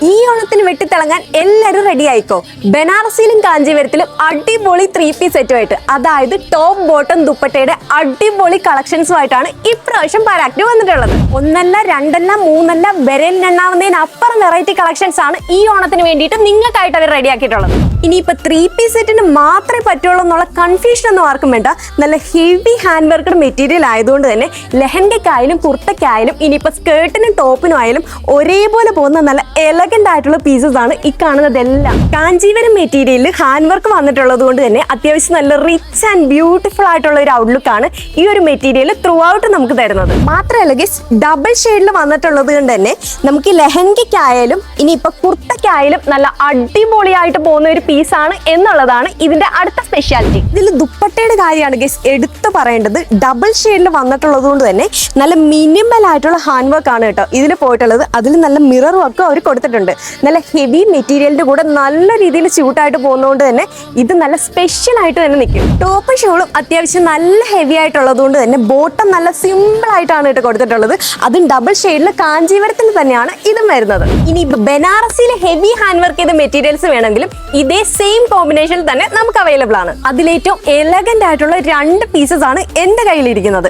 ഈ ഓണത്തിന് വെട്ടിത്തിളങ്ങാൻ എല്ലാവരും റെഡി ആയിക്കോ. ബനാറസിയിലും കാഞ്ചീപുരത്തിലും അടിപൊളി 3-piece സെറ്റുമായിട്ട്, അതായത് ടോപ്പ് ബോട്ടം ദുപ്പട്ടയുടെ അടിപൊളി കളക്ഷൻസുമായിട്ടാണ് ഇപ്രാവശ്യം പരാഗ്നി വന്നിട്ടുള്ളത്. ഒന്നല്ല രണ്ടല്ല മൂന്നല്ല വിരലിനെണ്ണാവുന്നതിനപ്പുറം വെറൈറ്റി കളക്ഷൻസ് ആണ് ഈ ഓണത്തിന് വേണ്ടിയിട്ട് നിങ്ങൾക്കായിട്ട് അവർ റെഡിയാക്കിയിട്ടുള്ളത്. ഇനിയിപ്പോൾ 3-piece സെറ്റിന് മാത്രമേ പറ്റുള്ളൂ എന്നുള്ള കൺഫ്യൂഷൻ ഒന്നും ആർക്കും വേണ്ട. നല്ല ഹെവി ഹാൻഡ് വർക്കഡ് മെറ്റീരിയൽ ആയതുകൊണ്ട് തന്നെ ലെഹങ്കയ്ക്കായാലും കുർത്തയ്ക്കായാലും ഇനിയിപ്പോൾ സ്കേർട്ടിനും ടോപ്പിനും ആയാലും ഒരേപോലെ പോകുന്ന നല്ല എലഗന്റ് ആയിട്ടുള്ള പീസസ് ആണ് ഈ കാണുന്നതെല്ലാം. കാഞ്ചീപുരം മെറ്റീരിയലിൽ ഹാൻഡ് വർക്ക് വന്നിട്ടുള്ളത് കൊണ്ട് തന്നെ അത്യാവശ്യം നല്ല റിച്ച് ആൻഡ് ബ്യൂട്ടിഫുൾ ആയിട്ടുള്ള ഒരു ഔട്ട്ലുക്ക് ആണ് ഈ ഒരു മെറ്റീരിയൽ ത്രൂ ഔട്ട് നമുക്ക് തരുന്നത്. മാത്രമല്ല ഗയ്സ്, ഡബിൾ ഷെയ്ഡിൽ വന്നിട്ടുള്ളത് കൊണ്ട് തന്നെ നമുക്ക് ഈ ലെഹങ്കയ്ക്കായാലും ഇനിയിപ്പോൾ കുർത്തയ്ക്കായാലും നല്ല അടിപൊളിയായിട്ട് പോകുന്ന ഒരു പീസാണ് എന്നുള്ളതാണ് ഇതിന്റെ അടുത്ത സ്പെഷ്യാലിറ്റി. ഇതിൽ ദുപ്പട്ടയുടെ കാര്യമാണ് ഗയ്സ് എടുത്തു പറയേണ്ടത്. ഡബിൾ ഷെയ്ഡിൽ വന്നിട്ടുള്ളത് കൊണ്ട് തന്നെ നല്ല മിനിമൽ ആയിട്ടുള്ള ഹാൻഡ് വർക്ക് ആണ് കേട്ടോ ഇതിൽ പോയിട്ടുള്ളത്. അതിൽ നല്ല മിറർ വർക്ക് അവർ കൊടുത്തിട്ടുണ്ട്. നല്ല ഹെവി മെറ്റീരിയലിന്റെ കൂടെ നല്ല രീതിയിൽ സ്യൂട്ടായിട്ട് പോകുന്നതുകൊണ്ട് തന്നെ ഇത് നല്ല സ്പെഷ്യൽ ആയിട്ട് തന്നെ നിൽക്കും. ടോപ്പ് ഷോളും അത്യാവശ്യം നല്ല ഹെവി ആയിട്ടുള്ളത് കൊണ്ട് തന്നെ ബോട്ടം നല്ല സിമ്പിൾ ആയിട്ടാണ് കേട്ടോ കൊടുത്തിട്ടുള്ളത്. അതും ഡബിൾ ഷെയ്ഡിൽ കാഞ്ചീപുരത്തിൽ തന്നെയാണ് ഇതും വരുന്നത്. ഇനി ബനാറസിയിലെ ഹെവി ഹാൻഡ് വർക്ക് ചെയ്ത മെറ്റീരിയൽസ് വേണമെങ്കിലും ഇതേ സെയിം കോമ്പിനേഷനിൽ തന്നെ നമുക്ക് അവൈലബിൾ ആണ്. അതിലേറ്റവും എലഗന്റ് ആയിട്ടുള്ള 2 പീസസ് ആണ് എന്റെ കയ്യിലിരിക്കുന്നത്.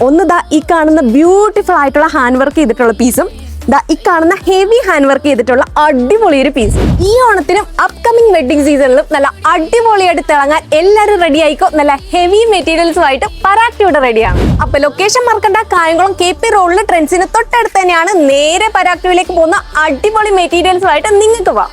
ഒന്ന് ദാ ഈ കാണുന്ന ബ്യൂട്ടിഫുൾ ആയിട്ടുള്ള ഹാൻഡ് വർക്ക് ചെയ്തിട്ടുള്ള പീസും ദാ ഈ കാണുന്ന ഹെവി ഹാൻഡ് വർക്ക് ചെയ്തിട്ടുള്ള അടിപൊളി ഒരു പീസ്. ഈ ഓണത്തിനും അപ്കമിങ് വെഡിങ് സീസണിലും നല്ല അടിപൊളിയായിട്ട് തിളങ്ങാൻ എല്ലാവരും റെഡി ആയിക്കോ. നല്ല ഹെവി മെറ്റീരിയൽസുമായിട്ട് പരാഗ്നി ഇവിടെ റെഡിയാണ്. അപ്പൊ ലൊക്കേഷൻ മറക്കണ്ട, കായംകുളം KP റോഡിൽ ട്രെൻഡ്സിന് തൊട്ടടുത്ത് തന്നെയാണ്. നേരെ പരാഗ്നിയിലേക്ക് പോകുന്ന അടിപൊളി മെറ്റീരിയൽസുമായിട്ട് നിങ്ങൾക്ക് പോവാം.